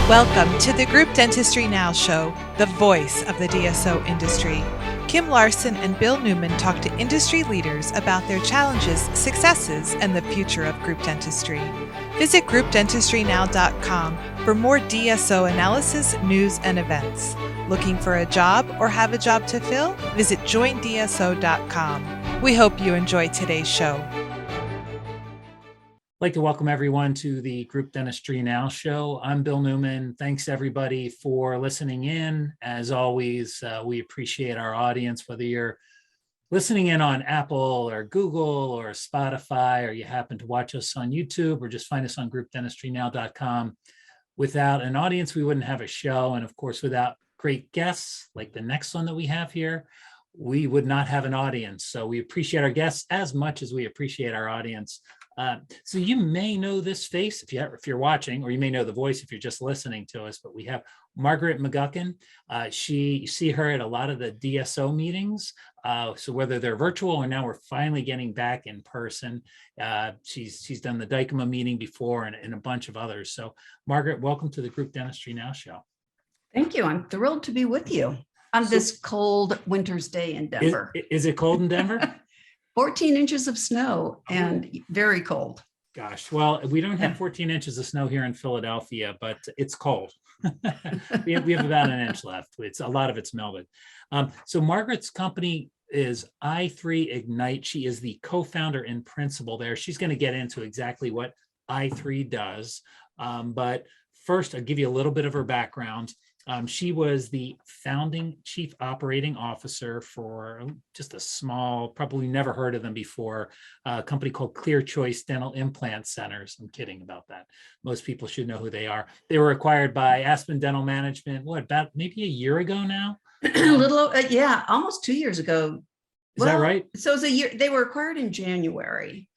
Welcome to the Group Dentistry Now Show, the voice of the DSO industry. Kim Larson and Bill Newman talk to industry leaders about their challenges, successes, and the future of group dentistry. Visit groupdentistrynow.com for more DSO analysis, news, and events. Looking for a job or have a job to fill? Visit joindso.com. We hope you enjoy today's show. I'd like to welcome everyone to the Group Dentistry Now Show. I'm Bill Newman. Thanks everybody for listening in. As always, we appreciate our audience, whether you're listening in on Apple or Google or Spotify, or you happen to watch us on YouTube or just find us on groupdentistrynow.com. Without an audience, we wouldn't have a show. And of course, without great guests like the next one that we have here, we would not have an audience. So we appreciate our guests as much as we appreciate our audience. So you may know this face if you're watching, or you may know the voice if you're just listening to us, but we have Margaret McGuckin. You see her at a lot of the DSO meetings. So whether they're virtual or now we're finally getting back in person, she's done the Dykema meeting before and a bunch of others. So Margaret, welcome to the Group Dentistry Now Show. Thank you. I'm thrilled to be with you on this cold winter's day in Denver. Is it cold in Denver? 14 inches of snow and very cold. Gosh, well, we don't have 14 inches of snow here in Philadelphia, but it's cold. we have about an inch left. A lot of it's melted. So Margaret's company is i3 Ignite. She is the co-founder and principal there. She's going to get into exactly what i3 does. But first, I'll give you a little bit of her background. She was the founding chief operating officer for just a small, probably never heard of them before, a company called ClearChoice Dental Implant Centers. I'm kidding about that. Most people should know who they are. They were acquired by Aspen Dental Management, about maybe a year ago now? A little, yeah, almost 2 years ago. Is that right? So it was a year. They were acquired in January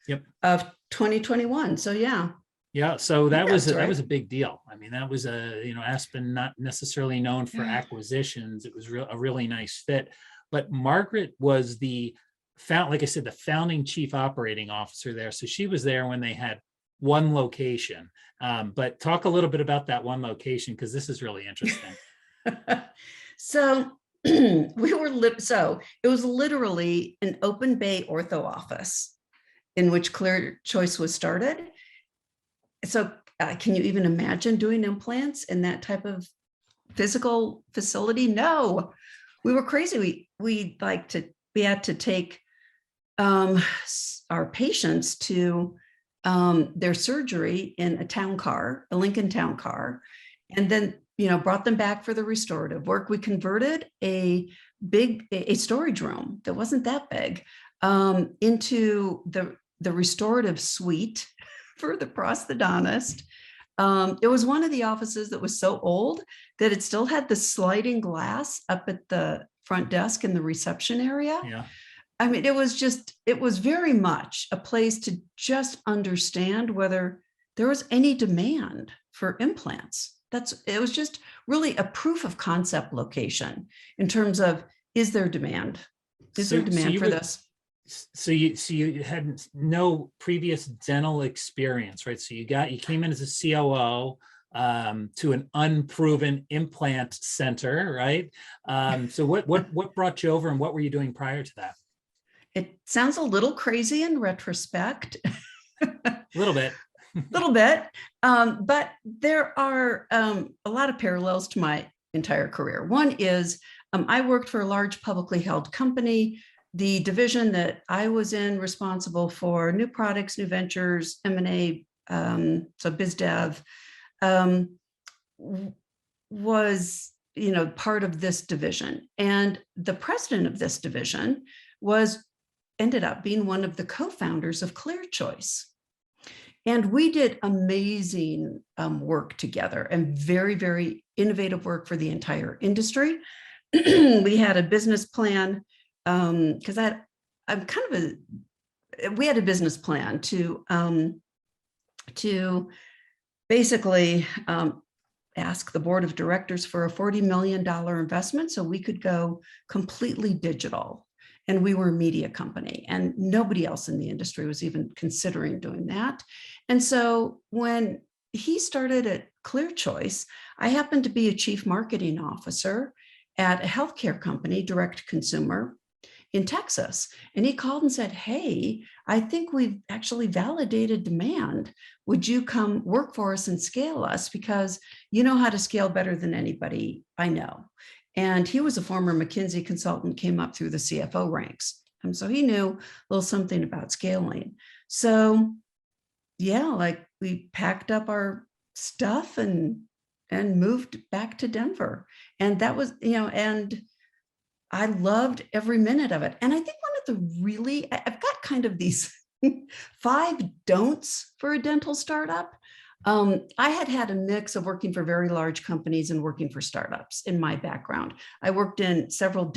of 2021. So yeah. Yeah, so that was a big deal. I mean, that was Aspen, not necessarily known for acquisitions. It was a really nice fit. But Margaret was like I said, the founding chief operating officer there. So she was there when they had one location. But talk a little bit about that one location, because this is really interesting. So it was literally an open bay ortho office in which ClearChoice was started. So can you even imagine doing implants in that type of physical facility? No, we were crazy. We had to take our patients to their surgery in a Lincoln town car, and then brought them back for the restorative work. We converted a storage room that wasn't that big into the restorative suite for the prosthodontist. It was one of the offices that was so old that it still had the sliding glass up at the front desk in the reception area. Yeah. I mean, it was very much a place to just understand whether there was any demand for implants. It was just really a proof of concept location in terms of, is there demand? Is there demand for this? So you had no previous dental experience, right? So you came in as a COO to an unproven implant center, right? So what brought you over, and what were you doing prior to that? It sounds a little crazy in retrospect. A little bit. But there are a lot of parallels to my entire career. One is I worked for a large publicly held company. The division that I was in, responsible for new products, new ventures, M&A, so biz dev, was part of this division. And the president of this division ended up being one of the co-founders of ClearChoice. And we did amazing work together, and very, very innovative work for the entire industry. We had a business plan. Because we had a business plan to basically ask the board of directors for a $40 million investment so we could go completely digital. And we were a media company, and nobody else in the industry was even considering doing that. And so when he started at ClearChoice. I happened to be a chief marketing officer at a healthcare company, direct consumer in Texas. And he called and said, hey, I think we've actually validated demand. Would you come work for us and scale us? Because you know how to scale better than anybody I know. And he was a former McKinsey consultant, came up through the CFO ranks. And so he knew a little something about scaling. So yeah, like we packed up our stuff and moved back to Denver. And that was, and I loved every minute of it. And I think one of the I've got kind of these 5 don'ts for a dental startup. I had a mix of working for very large companies and working for startups in my background. I worked in several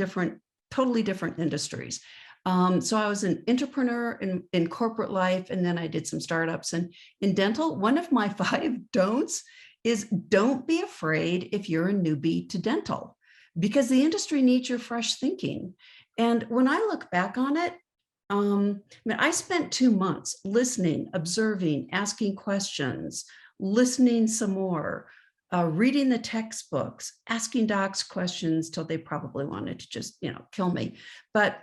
totally different industries. So I was an entrepreneur in corporate life, and then I did some startups. And in dental, one of my 5 don'ts is don't be afraid if you're a newbie to dental, because the industry needs your fresh thinking. And when I look back on it, I spent 2 months listening, observing, asking questions, listening some more, reading the textbooks, asking docs questions till they probably wanted to just, kill me. But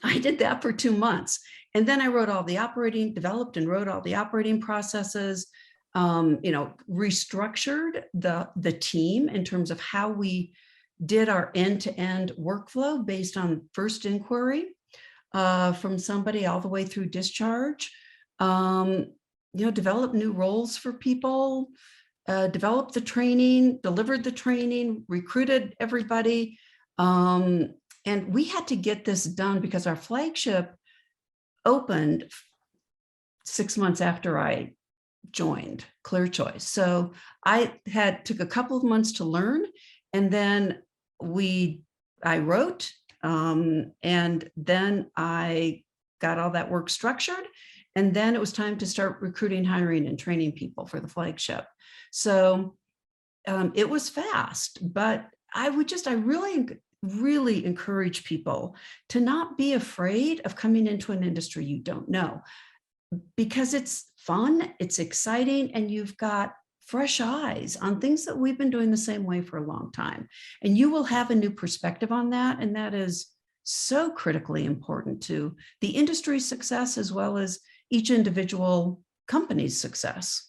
I did that for 2 months. And then I developed and wrote all the operating processes, restructured the team in terms of how we did our end-to-end workflow based on first inquiry from somebody all the way through discharge, developed new roles for people, developed the training, delivered the training, recruited everybody. And we had to get this done because our flagship opened 6 months after I joined ClearChoice. So I took a couple of months to learn, and then I wrote, and then I got all that work structured. And then it was time to start recruiting, hiring, and training people for the flagship. So it was fast, but I really encourage people to not be afraid of coming into an industry you don't know, because it's fun, it's exciting, and you've got fresh eyes on things that we've been doing the same way for a long time. And you will have a new perspective on that. And that is so critically important to the industry's success as well as each individual company's success.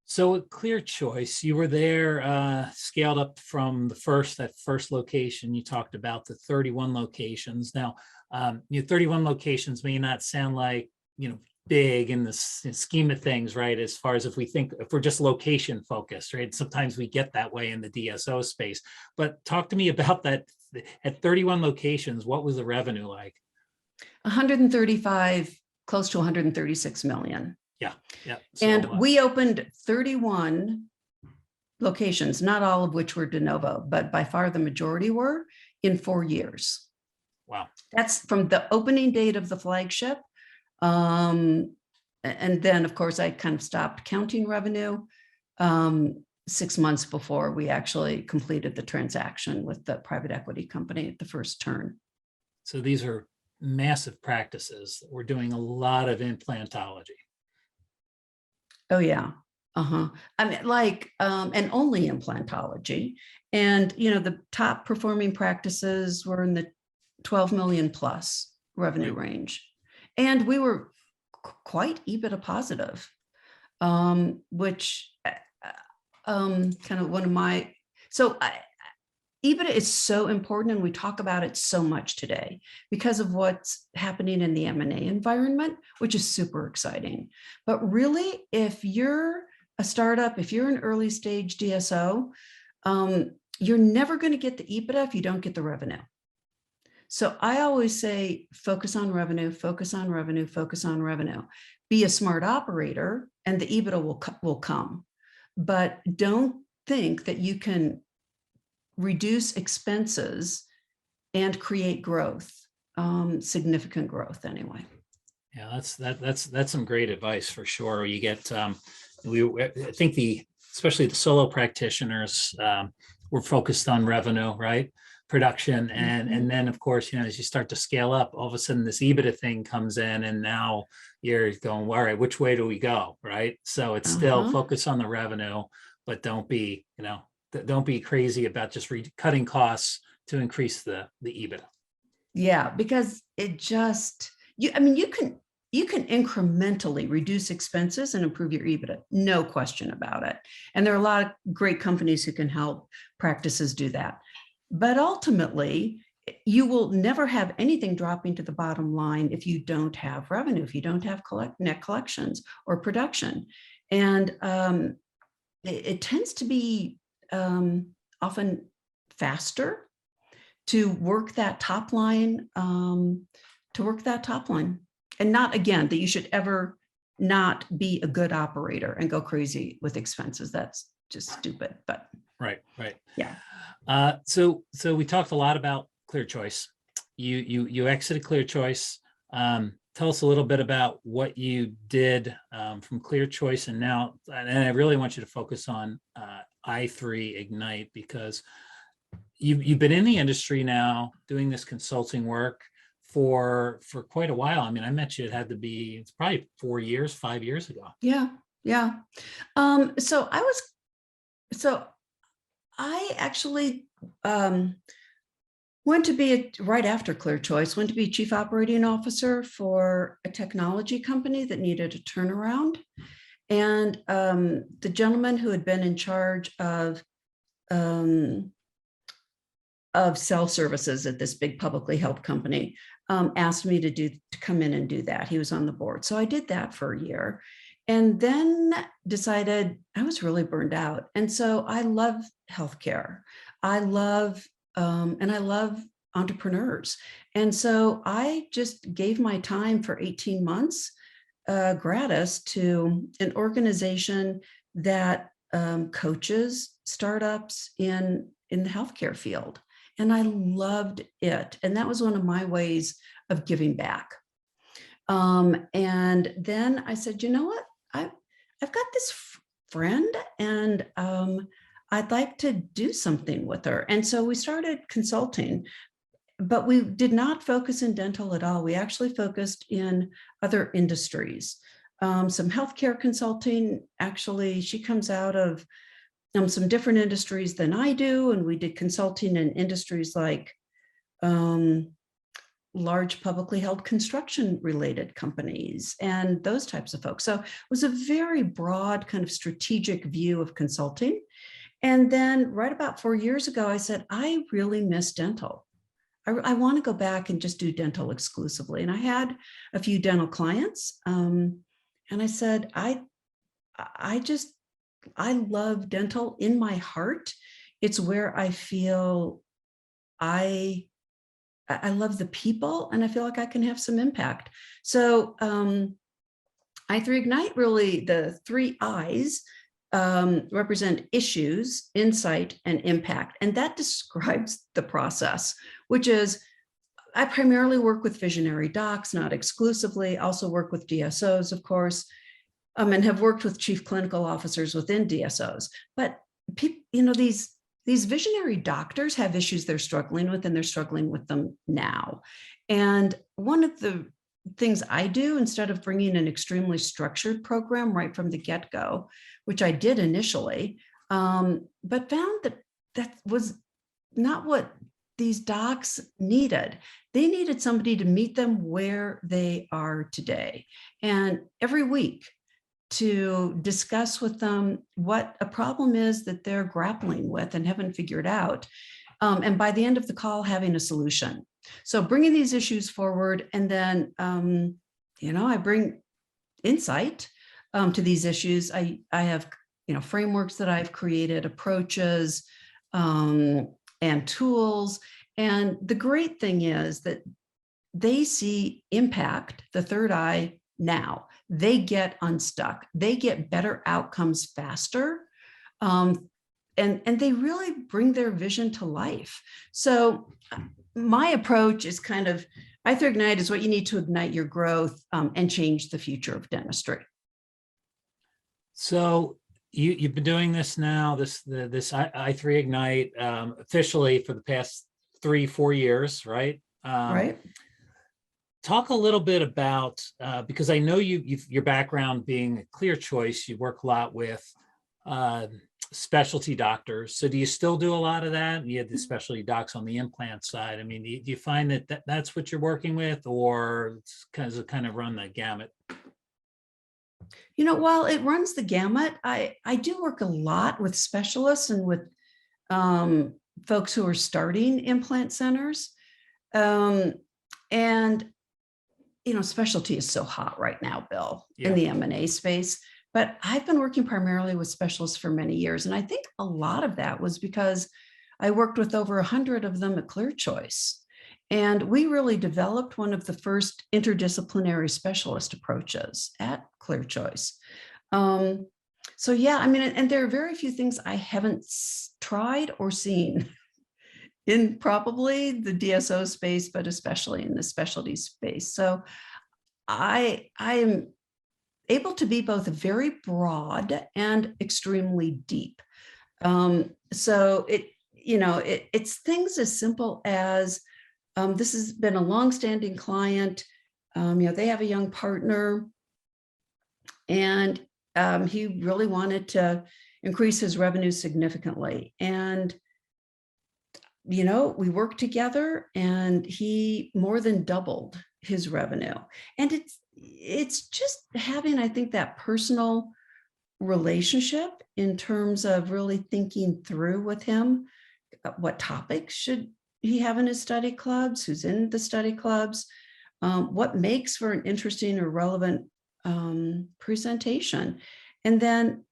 So at ClearChoice, you were there, scaled up from that first location. You talked about the 31 locations. Now, 31 locations may not sound like, big in the scheme of things, right? As far as if we're just location focused, right? Sometimes we get that way in the DSO space. But talk to me about that. At 31 locations, what was the revenue like? 135, close to 136 million. Yeah. And we opened 31 locations, not all of which were de novo, but by far the majority were in 4 years. Wow. That's from the opening date of the flagship. And then, of course, I kind of stopped counting revenue 6 months before we actually completed the transaction with the private equity company at the first turn. So these are massive practices. We're doing a lot of implantology. Oh, yeah. I mean, and only implantology. And, the top performing practices were in the 12 million plus revenue range. And we were quite EBITDA positive, which kind of one of my, EBITDA is so important, and we talk about it so much today because of what's happening in the M&A environment, which is super exciting. But really, if you're a startup, if you're an early stage DSO, you're never going to get the EBITDA if you don't get the revenue. So I always say, focus on revenue, focus on revenue, focus on revenue. Be a smart operator, and the EBITDA will come. But don't think that you can reduce expenses and create growth, significant growth anyway. Yeah, that's some great advice for sure. You get, I think especially the solo practitioners were focused on revenue, right? production. And then of course, as you start to scale up, all of a sudden this EBITDA thing comes in, and now you're going, all right, which way do we go? Right. So it's still focus on the revenue, but don't be crazy about just cutting costs to increase the EBITDA. Yeah, because it just, you can incrementally reduce expenses and improve your EBITDA, no question about it. And there are a lot of great companies who can help practices do that. But ultimately, you will never have anything dropping to the bottom line if you don't have revenue, if you don't have net collections or production. And it tends to be often faster to work that top line, and not, again, that you should ever not be a good operator and go crazy with expenses. That's just stupid, but. Right. Yeah. So we talked a lot about ClearChoice. You exited ClearChoice. Tell us a little bit about what you did from ClearChoice, and now, and I really want you to focus on i3 Ignite, because you've been in the industry now doing this consulting work for quite a while. I mean, I met you, it's probably 5 years ago. Yeah. So I actually went to be, right after ClearChoice, went to be chief operating officer for a technology company that needed a turnaround. And the gentleman who had been in charge of cell services at this big publicly held company asked me to come in and do that. He was on the board. So I did that for a year, and then decided I was really burned out. And so I love healthcare. I love entrepreneurs. And so I just gave my time for 18 months gratis to an organization that coaches startups in the healthcare field. And I loved it. And that was one of my ways of giving back. And then I said, you know what? I've got this friend, and I'd like to do something with her. And so we started consulting, but we did not focus in dental at all. We actually focused in other industries. Some healthcare consulting. Actually, she comes out of some different industries than I do. And we did consulting in industries like large publicly held construction related companies and those types of folks. So it was a very broad kind of strategic view of consulting. And then right about 4 years ago, I said, I really miss dental. I want to go back and just do dental exclusively. And I had a few dental clients. And I said, I love dental in my heart. It's where I feel I love the people, and I feel like I can have some impact. So i3 Ignite, really the 3 I's represent issues, insight, and impact. And that describes the process, which is I primarily work with visionary docs, not exclusively, also work with DSOs, of course, and have worked with chief clinical officers within DSOs. But these visionary doctors have issues they're struggling with, and they're struggling with them now. And one of the things I do, instead of bringing an extremely structured program right from the get-go, which I did initially, but found that was not what these docs needed. They needed somebody to meet them where they are today. And every week, to discuss with them what a problem is that they're grappling with and haven't figured out. And by the end of the call, having a solution. So bringing these issues forward, and then, I bring insight to these issues. I have, frameworks that I've created, approaches, and tools. And the great thing is that they see impact, the 3rd I, now. They get unstuck. They get better outcomes faster. And they really bring their vision to life. So my approach is kind of, i3 Ignite is what you need to ignite your growth and change the future of dentistry. So you've been doing this now, this i3 Ignite officially for the past 3-4 years, right? Right. Talk a little bit about, because I know your background being a ClearChoice, you work a lot with specialty doctors. So do you still do a lot of that? You have the specialty docs on the implant side. I mean, do you find that that's what you're working with, or it's kind of run the gamut? While it runs the gamut, I do work a lot with specialists and with folks who are starting implant centers. And specialty is so hot right now, Bill, in the M&A space. But I've been working primarily with specialists for many years. And I think a lot of that was because I worked with over 100 of them at ClearChoice. And we really developed one of the first interdisciplinary specialist approaches at ClearChoice. So yeah, I mean, and there are very few things I haven't tried or seen in probably the DSO space, but especially in the specialty space. So I am able to be both very broad and extremely deep. So it's things as simple as this has been a longstanding client. They have a young partner, and he really wanted to increase his revenue significantly. And we worked together, and he more than doubled his revenue. And it's just having, I think, that personal relationship in terms of really thinking through with him what topics should he have in his study clubs, who's in the study clubs, what makes for an interesting or relevant presentation. And then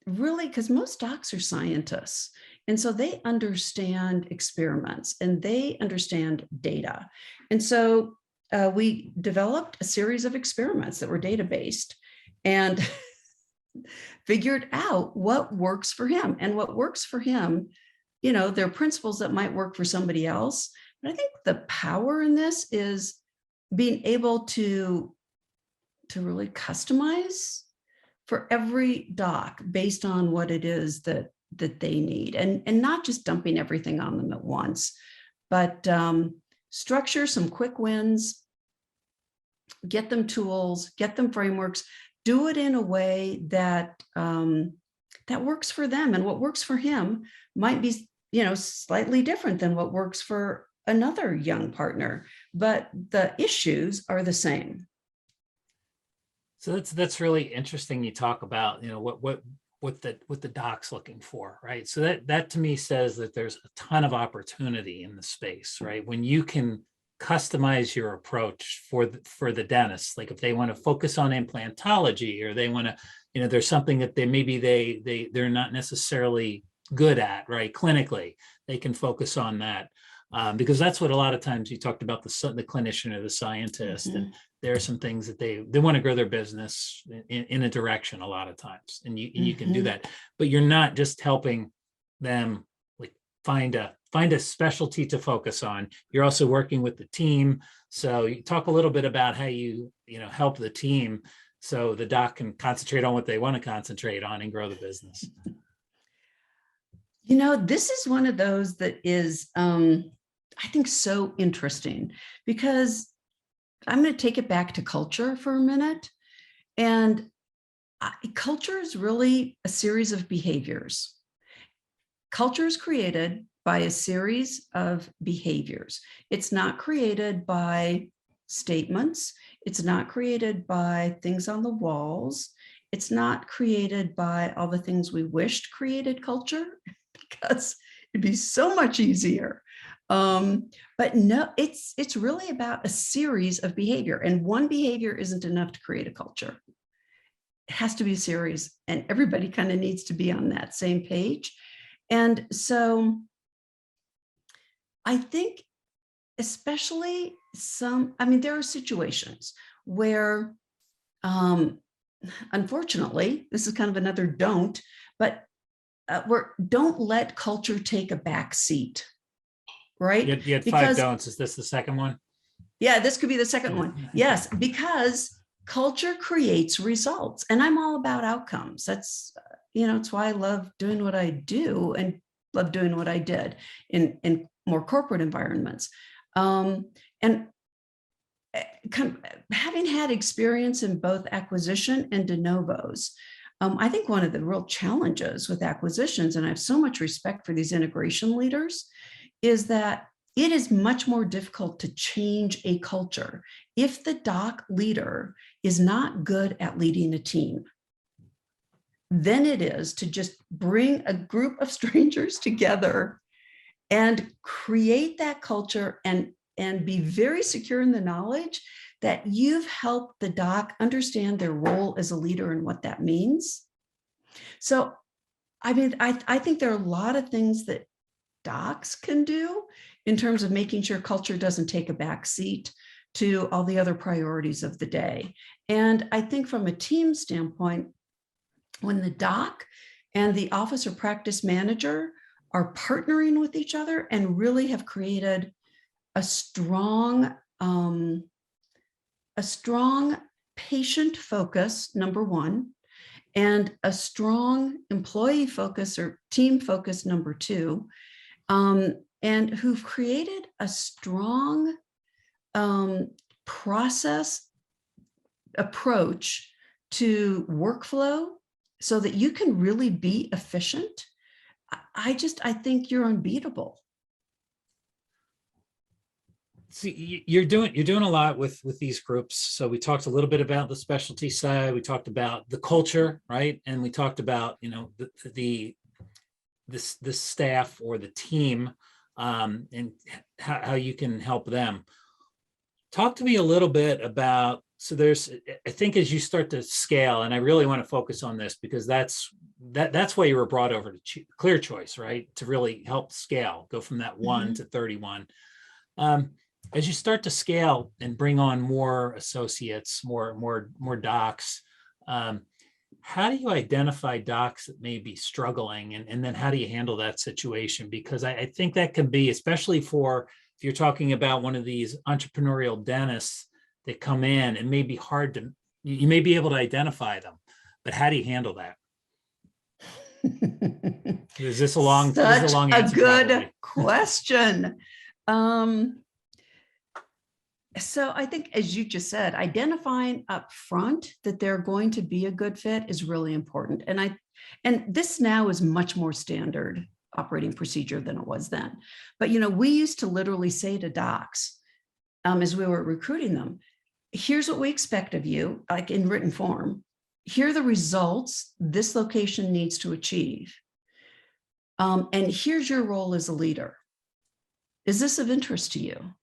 really, because most docs are scientists, and so they understand experiments and they understand data. And so we developed a series of experiments that were data-based and figured out what works for him. And what works for him, there are principles that might work for somebody else. But I think the power in this is being able to really customize for every doc based on what it is that they need, and not just dumping everything on them at once, but structure some quick wins, get them tools, get them frameworks, do it in a way that that works for them. And what works for him might be, slightly different than what works for another young partner, but the issues are the same. So that's really interesting. You talk about, what the doc's looking for, right? So that to me says that there's a ton of opportunity in the space, right? When you can customize your approach for the dentist, like if they want to focus on implantology, or they want to, there's something that they're not necessarily good at, right? Clinically, they can focus on that. Because that's what a lot of times you talked about, the clinician or the scientist, and there are some things that they want to grow their business in a direction a lot of times, and you can do that, but you're not just helping them like find a specialty to focus on. You're also working with the team. So you talk a little bit about how you help the team so the doc can concentrate on what they want to concentrate on and grow the business. This is one of those that is, I think, so interesting, because I'm going to take it back to culture for a minute. And culture is really a series of behaviors. Culture is created by a series of behaviors. It's not created by statements. It's not created by things on the walls. It's not created by all the things we wished created culture, because it'd be so much easier. But no, it's really about a series of behavior, and one behavior isn't enough to create a culture. It has to be a series, and everybody kind of needs to be on that same page. And so I think especially there are situations where, unfortunately, this is kind of another don't, but don't let culture take a back seat, right? You had 5 don'ts. Is this the second one? Yeah, this could be the second one. Yes, because culture creates results, and I'm all about outcomes. That's, it's why I love doing what I do and love doing what I did in more corporate environments. And having had experience in both acquisition and de novos, I think one of the real challenges with acquisitions, and I have so much respect for these integration leaders, is that it is much more difficult to change a culture if the doc leader is not good at leading a team than it is to just bring a group of strangers together and create that culture and be very secure in the knowledge that you've helped the doc understand their role as a leader and what that means. So, I mean, I think there are a lot of things that docs can do in terms of making sure culture doesn't take a back seat to all the other priorities of the day. And I think from a team standpoint, when the doc and the office or practice manager are partnering with each other and really have created a strong patient focus, number one, and a strong employee focus or team focus, number two, and who've created a strong process approach to workflow so that you can really be efficient. I think you're unbeatable. See, you're doing a lot with these groups. So we talked a little bit about the specialty side. We talked about the culture, right? And we talked about, you know, the staff or the team, and how you can help them. Talk to me a little bit about, so there's, I think as you start to scale, and I really want to focus on this because that's why you were brought over to ClearChoice, right? To really help scale, go from that 1 to 31. As you start to scale and bring on more associates, more docs, how do you identify docs that may be struggling, and then how do you handle that situation? Because I think that can be, especially for if you're talking about one of these entrepreneurial dentists that come in, it may be hard to, you may be able to identify them, but how do you handle that? Is this a long, Such a long a answer? good question. So I think, as you just said, identifying up front that they're going to be a good fit is really important. And this now is much more standard operating procedure than it was then. But, you know, we used to literally say to docs, as we were recruiting them, here's what we expect of you, like in written form. Here are the results this location needs to achieve. And here's your role as a leader. Is this of interest to you?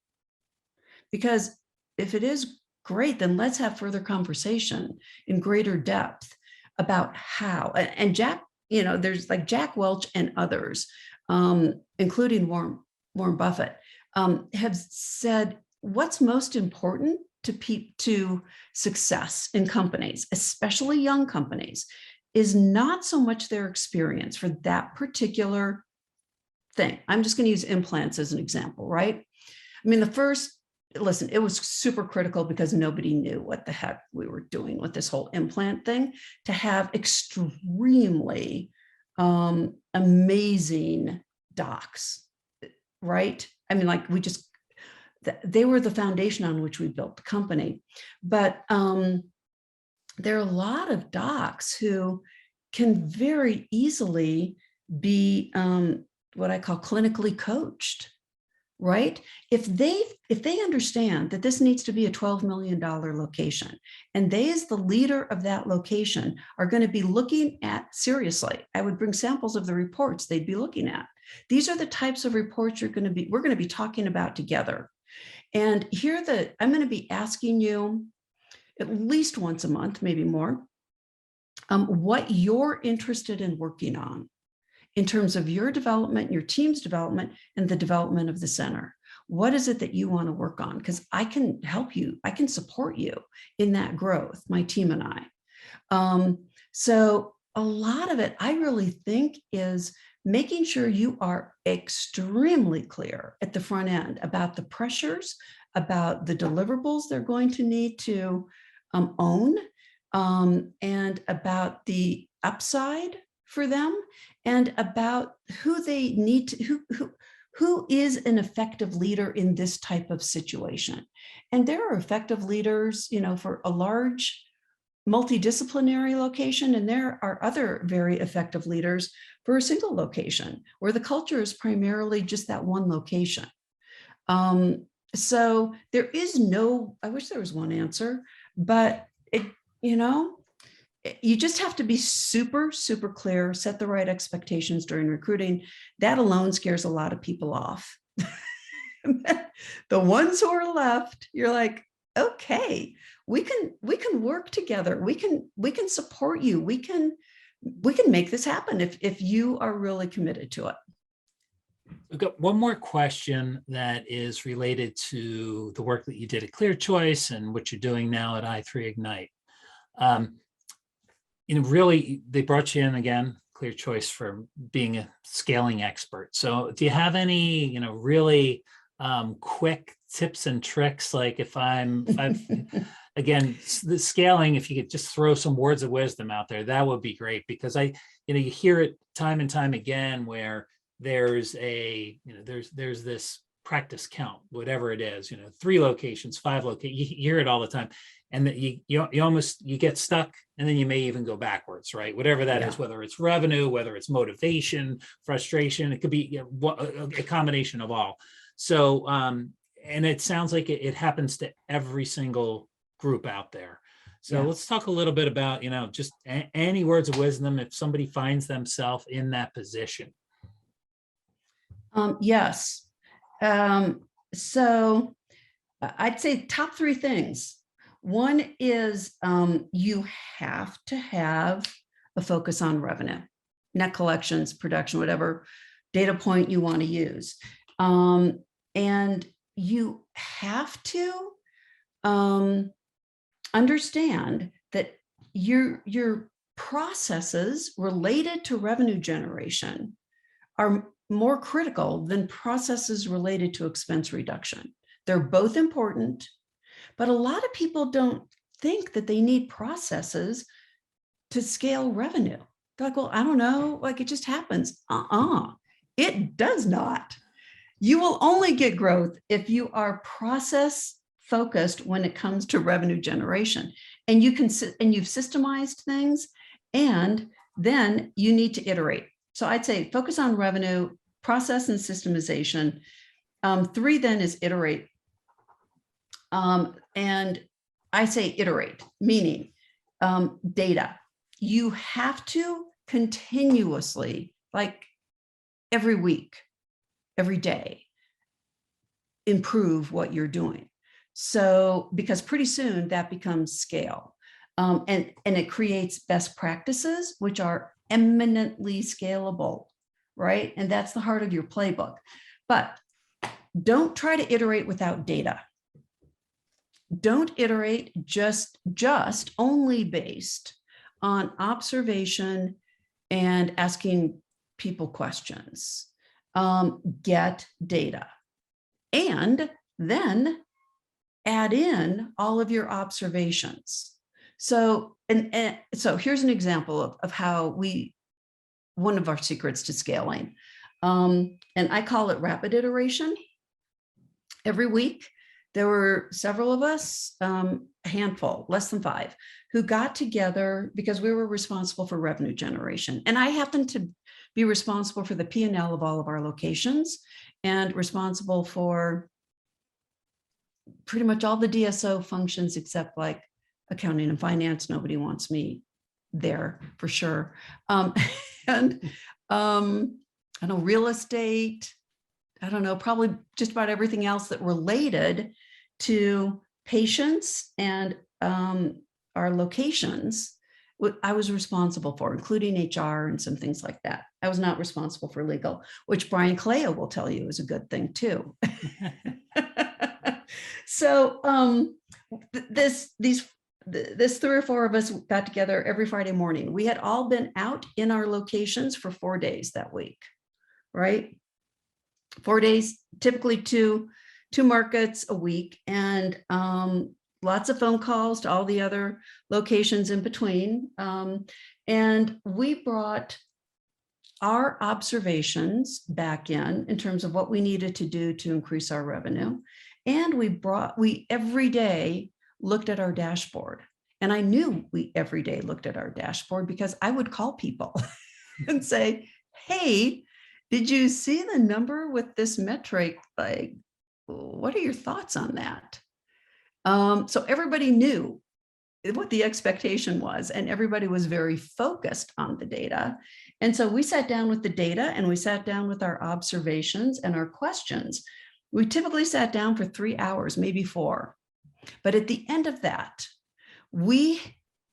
Because if it is, great, then let's have further conversation in greater depth about how. And Jack, you know, there's like Jack Welch and others, including Warren Buffett, have said what's most important to success in companies, especially young companies, is not so much their experience for that particular thing. I'm just going to use implants as an example, right? I mean, listen, it was super critical because nobody knew what the heck we were doing with this whole implant thing, to have extremely amazing docs, right? I mean, like they were the foundation on which we built the company. But there are a lot of docs who can very easily be what I call clinically coached, right? If they understand that this needs to be a $12 million location, and they as the leader of that location are going to be looking at, seriously, I would bring samples of the reports they'd be looking at. These are the types of reports we're going to be talking about together. And I'm going to be asking you at least once a month, maybe more, what you're interested in working on in terms of your development, your team's development, and the development of the center. What is it that you want to work on? Because I can help you. I can support you in that growth, my team and I. So a lot of it, I really think, is making sure you are extremely clear at the front end about the pressures, about the deliverables they're going to need to own, and about the upside for them, and about who they need to, who is an effective leader in this type of situation? And there are effective leaders, for a large multidisciplinary location, and there are other very effective leaders for a single location where the culture is primarily just that one location. So there is no, I wish there was one answer, but you just have to be super, super clear, set the right expectations during recruiting. That alone scares a lot of people off. The ones who are left, you're like, okay, we can work together. We can support you. We can make this happen if you are really committed to it. We've got one more question that is related to the work that you did at ClearChoice and what you're doing now at i3 Ignite. Really, they brought you in again, ClearChoice, for being a scaling expert. So do you have any, really quick tips and tricks? Like if I've again, the scaling, if you could just throw some words of wisdom out there, that would be great, because you hear it time and time again where there's there's this practice count, whatever it is, 3 locations, 5 locations, you hear it all the time. And that you get stuck, and then you may even go backwards, right? Whatever that is, whether it's revenue, whether it's motivation, frustration, it could be a combination of all. So, and it sounds like it happens to every single group out there. So let's talk a little bit about, just any words of wisdom if somebody finds themselves in that position. Yes. So I'd say top 3 things. One is you have to have a focus on revenue, net collections, production, whatever data point you want to use. And you have to understand that your processes related to revenue generation are more critical than processes related to expense reduction. They're both important, but a lot of people don't think that they need processes to scale revenue. They're like, well, I don't know, like it just happens. It does not. You will only get growth if you are process focused when it comes to revenue generation, and you've systemized things, and then you need to iterate. So I'd say focus on revenue, process and systemization. 3 then is iterate. And I say iterate, meaning data. You have to continuously, like every week, every day, improve what you're doing. So, because pretty soon that becomes scale. And it creates best practices, which are eminently scalable, right? And that's the heart of your playbook. But don't try to iterate without data. Don't iterate just only based on observation and asking people questions. Get data, and then add in all of your observations. So, and so here's an example of how one of our secrets to scaling, and I call it rapid iteration. Every week, there were several of us, a handful, less than 5, who got together because we were responsible for revenue generation. And I happened to be responsible for the P&L of all of our locations and responsible for pretty much all the DSO functions except like accounting and finance. Nobody wants me there for sure. And I know real estate, I don't know, probably just about everything else that related to patients and our locations, I was responsible for, including HR and some things like that. I was not responsible for legal, which Brian Caleo will tell you is a good thing too. So this 3 or 4 of us got together every Friday morning. We had all been out in our locations for 4 days that week, right? 4 days, typically two markets a week, and lots of phone calls to all the other locations in between. And we brought our observations back in terms of what we needed to do to increase our revenue. And we every day looked at our dashboard. And I knew we every day looked at our dashboard because I would call people and say, hey, did you see the number with this metric? Like, what are your thoughts on that? So everybody knew what the expectation was, and everybody was very focused on the data. And so we sat down with the data, and we sat down with our observations and our questions. We typically sat down for 3 hours, maybe 4. But at the end of that, we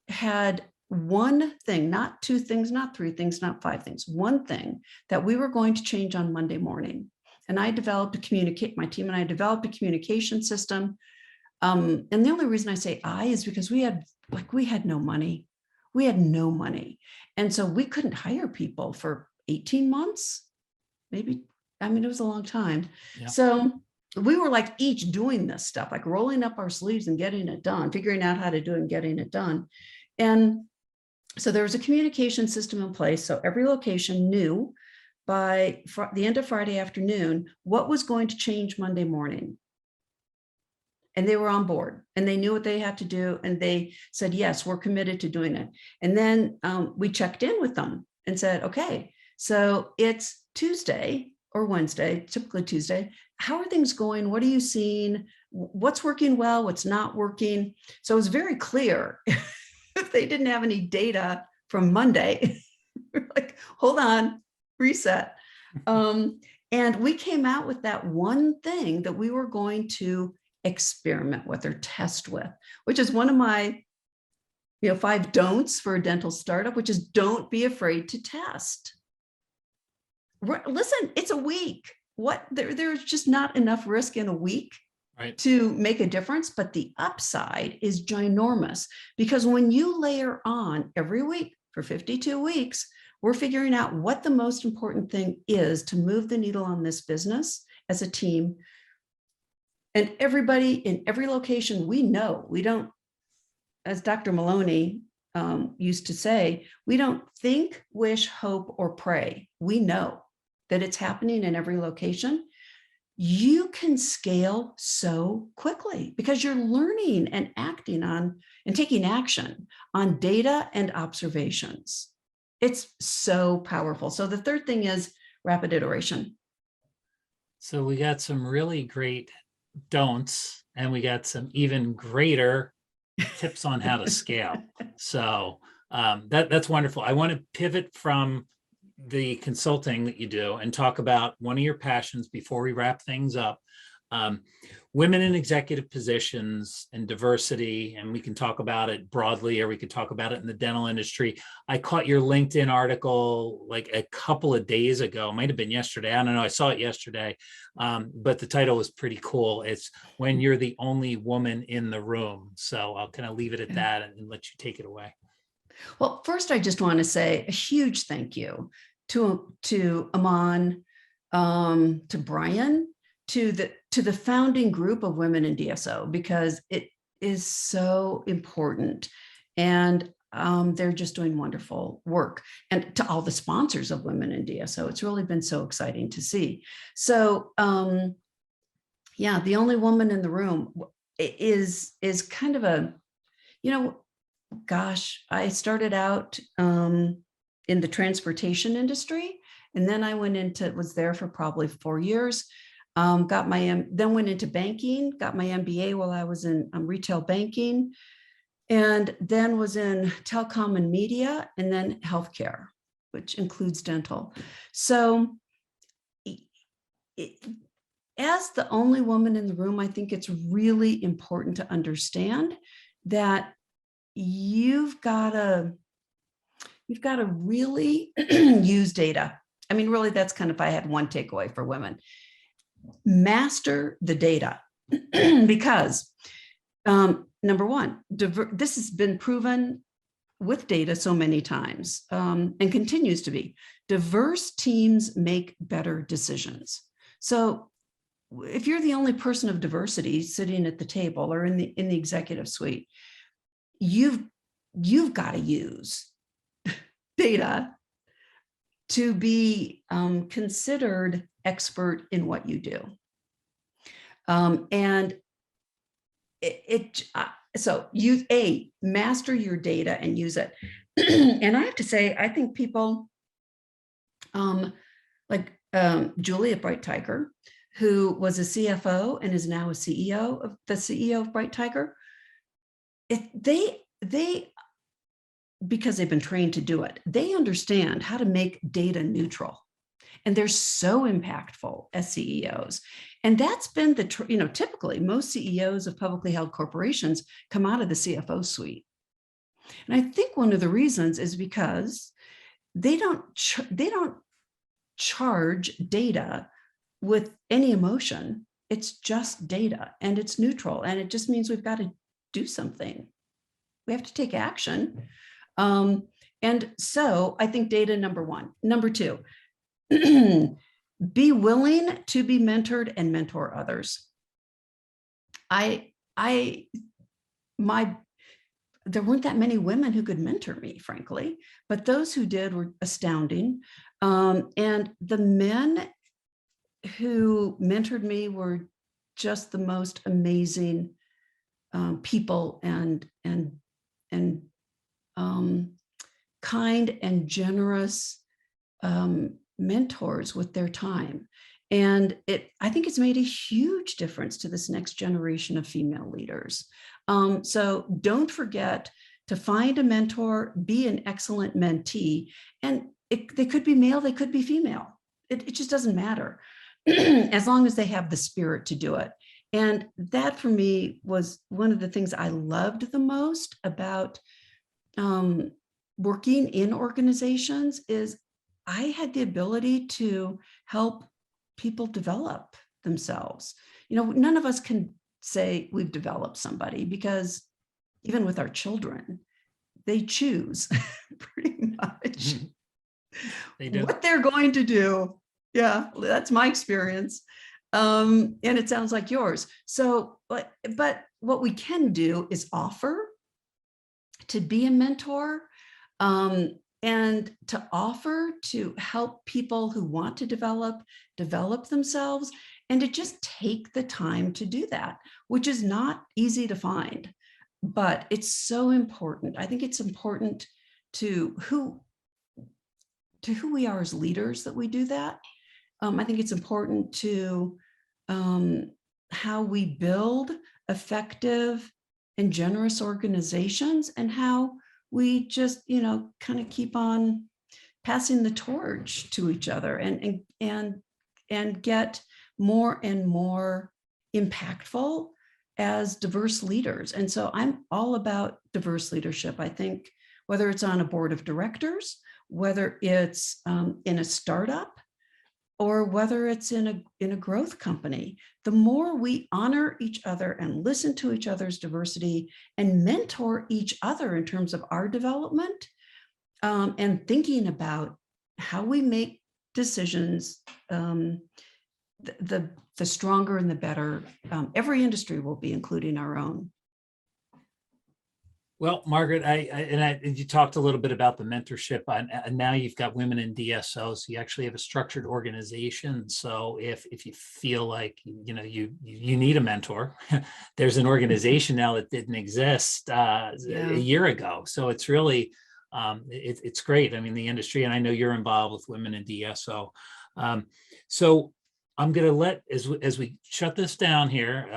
had one thing, not 2 things, not 3 things, not 5 things, one thing that we were going to change on Monday morning. And my team and I developed a communication system. And the only reason I say is because we had no money. We had no money. And so we couldn't hire people for 18 months, maybe. I mean, it was a long time. Yeah. So we were like each doing this stuff, like rolling up our sleeves and getting it done, figuring out how to do it and getting it done. And so there was a communication system in place. So every location knew by the end of Friday afternoon what was going to change Monday morning. And they were on board and they knew what they had to do. And they said, yes, we're committed to doing it. And then we checked in with them and said, okay, so it's Tuesday or Wednesday, typically Tuesday. How are things going? What are you seeing? What's working well? What's not working? So it was very clear. If they didn't have any data from Monday, we're like, hold on, reset. And we came out with that one thing that we were going to experiment with or test with, which is one of my 5 don'ts for a dental startup, which is don't be afraid to test. Listen, it's a week. There's just not enough risk in a week. Right. To make a difference, but the upside is ginormous because when you layer on every week for 52 weeks, we're figuring out what the most important thing is to move the needle on this business as a team. And everybody in every location, we don't, as Dr. Maloney used to say, we don't think, wish, hope, or pray. We know that it's happening in every location. You can scale so quickly because you're learning and acting on and taking action on data and observations. It's so powerful. So the third thing is rapid iteration. So we got some really great don'ts and we got some even greater tips on how to scale. So that's wonderful. I want to pivot from the consulting that you do and talk about one of your passions before we wrap things up. Women in executive positions and diversity, and we can talk about it broadly or we could talk about it in the dental industry. I caught your LinkedIn article like a couple of days ago, might have been yesterday. I don't know. I saw it yesterday, but the title was pretty cool. It's When You're the Only Woman in the Room. So I'll kind of leave it at that and let you take it away. Well, first, I just want to say a huge thank you to Aman, to Brian, to the founding group of women in DSO, because it is so important. And they're just doing wonderful work. And to all the sponsors of women in DSO, it's really been so exciting to see. So yeah, the only woman in the room is kind of a, gosh, I started out in the transportation industry, and then I was there for probably 4 years. Then went into banking, got my MBA while I was in retail banking, and then was in telecom and media, and then healthcare, which includes dental. So as the only woman in the room, I think it's really important to understand that you've got to really use data. I mean, really, that's kind of, if I had one takeaway for women, master the data. Because number one, this has been proven with data so many times and continues to be. Diverse teams make better decisions. So if you're the only person of diversity sitting at the table or in the executive suite, you've got to use data to be considered expert in what you do. And so you master your data and use it. And I have to say, I think people like Julie at Bright Tiger, who was a CFO and is now a CEO of Bright Tiger, they because they've been trained to do it, they understand how to make data neutral. And they're so impactful as CEOs. And that's been typically most CEOs of publicly held corporations come out of the CFO suite. And I think one of the reasons is because they don't charge data with any emotion. It's just data, and it's neutral. And it just means we've got to do something. We have to take action. And so I think data, number one. Number two, be willing to be mentored and mentor others. There weren't that many women who could mentor me, frankly, but those who did were astounding. And the men who mentored me were just the most amazing people and kind and generous mentors with their time. And I think it's made a huge difference to this next generation of female leaders. So don't forget to find a mentor, be an excellent mentee, and they could be male, they could be female. It just doesn't matter as long as they have the spirit to do it. And that for me was one of the things I loved the most about working in organizations is I had the ability to help people develop themselves. None of us can say we've developed somebody because even with our children, they choose pretty much what they're going to do. Yeah, that's my experience. And it sounds like yours. So, but what we can do is offer to be a mentor, and to offer to help people who want to develop themselves, and to just take the time to do that, which is not easy to find, but it's so important. I think it's important to who we are as leaders that we do that. I think it's important to how we build effective and generous organizations, and how we just, kind of keep on passing the torch to each other and get more and more impactful as diverse leaders. And so I'm all about diverse leadership. I think whether it's on a board of directors, whether it's in a startup, or whether it's in a growth company, the more we honor each other and listen to each other's diversity and mentor each other in terms of our development, and thinking about how we make decisions, the stronger and the better every industry will be, including our own. Well, Margaret, you talked a little bit about the mentorship, and now you've got women in DSO, so you actually have a structured organization. So if you feel like you need a mentor, there's an organization now that didn't exist a year ago. So it's really it's great. I mean, the industry, and I know you're involved with women in DSO. So I'm going to let, as we shut this down here,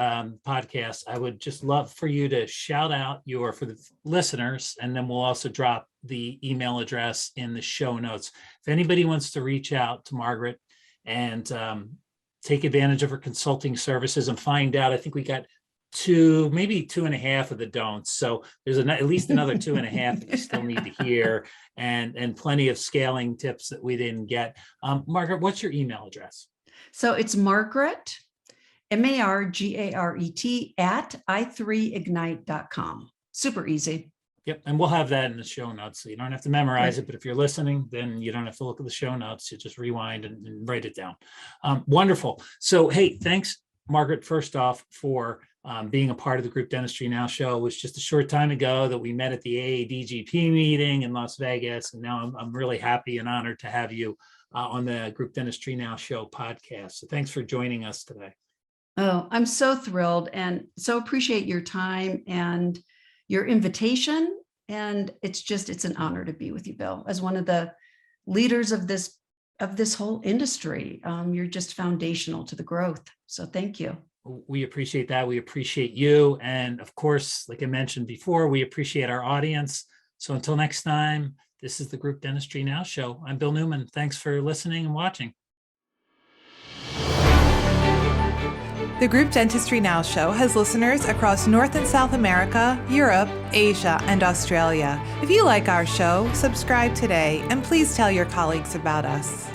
podcast, I would just love for you to shout out for the listeners, and then we'll also drop the email address in the show notes. If anybody wants to reach out to Margaret and take advantage of her consulting services and find out, I think we got maybe 2.5 of the don'ts. So there's at least another 2.5 that you still need to hear, and plenty of scaling tips that we didn't get. Margaret, what's your email address? So it's Margaret, MARGARET @i3ignite.com. Super easy. Yep. And we'll have that in the show notes. So you don't have to memorize it, but if you're listening, then you don't have to look at the show notes. You just rewind and write it down. Wonderful. So, hey, thanks, Margaret, first off, for being a part of the Group Dentistry Now show. It was just a short time ago that we met at the AADGP meeting in Las Vegas. And now I'm really happy and honored to have you on the Group Dentistry Now show podcast. So thanks for joining us today. Oh, I'm so thrilled and so appreciate your time and your invitation. And it's an honor to be with you, Bill, as one of the leaders of this whole industry. You're just foundational to the growth. So thank you. We appreciate that. We appreciate you. And of course, like I mentioned before, we appreciate our audience. So until next time, this is the Group Dentistry Now show. I'm Bill Newman. Thanks for listening and watching. The Group Dentistry Now show has listeners across North and South America, Europe, Asia, and Australia. If you like our show, subscribe today and please tell your colleagues about us.